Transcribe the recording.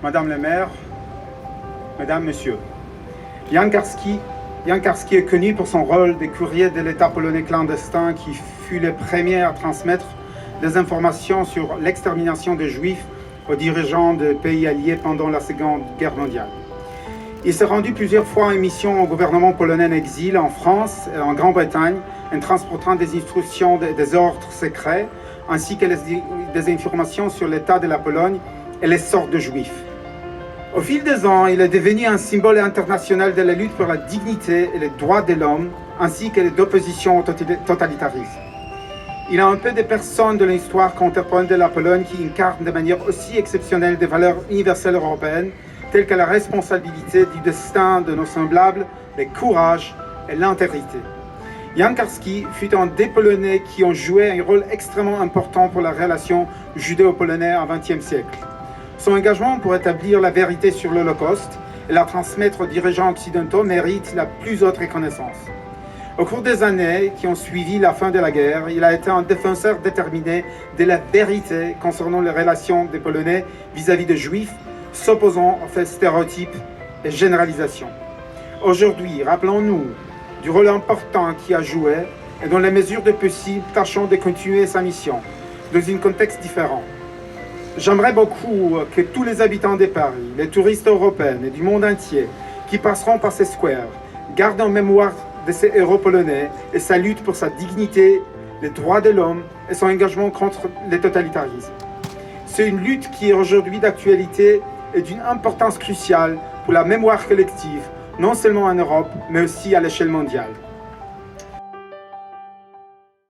Madame la maire, Mesdames, Messieurs. Jan Karski est connu pour son rôle de courrier de l'État polonais clandestin qui fut le premier à transmettre des informations sur l'extermination des Juifs aux dirigeants des pays alliés pendant la Seconde Guerre mondiale. Il s'est rendu plusieurs fois en mission au gouvernement polonais en exil en France et en Grande-Bretagne en transportant des instructions des ordres secrets ainsi que des informations sur l'état de la Pologne et les sorts de Juifs. Au fil des ans, il est devenu un symbole international de la lutte pour la dignité et les droits de l'homme, ainsi que d'opposition au totalitarisme. Il y a un peu de personnes de l'histoire contemporaine de la Pologne qui incarnent de manière aussi exceptionnelle des valeurs universelles européennes, telles que la responsabilité du destin de nos semblables, le courage et l'intégrité. Jan Karski fut un des Polonais qui ont joué un rôle extrêmement important pour la relation judéo-polonaise au XXe siècle. Son engagement pour établir la vérité sur l'Holocauste et la transmettre aux dirigeants occidentaux mérite la plus haute reconnaissance. Au cours des années qui ont suivi la fin de la guerre, il a été un défenseur déterminé de la vérité concernant les relations des Polonais vis-à-vis des Juifs, s'opposant aux faits stéréotypes et généralisations. Aujourd'hui, rappelons-nous du rôle important qu'il a joué et dans les mesures de possible, tâchons de continuer sa mission dans un contexte différent. J'aimerais beaucoup que tous les habitants de Paris, les touristes européens et du monde entier qui passeront par ces squares gardent en mémoire de ces héros polonais et sa lutte pour sa dignité, les droits de l'homme et son engagement contre le totalitarisme. C'est une lutte qui est aujourd'hui d'actualité et d'une importance cruciale pour la mémoire collective, non seulement en Europe, mais aussi à l'échelle mondiale.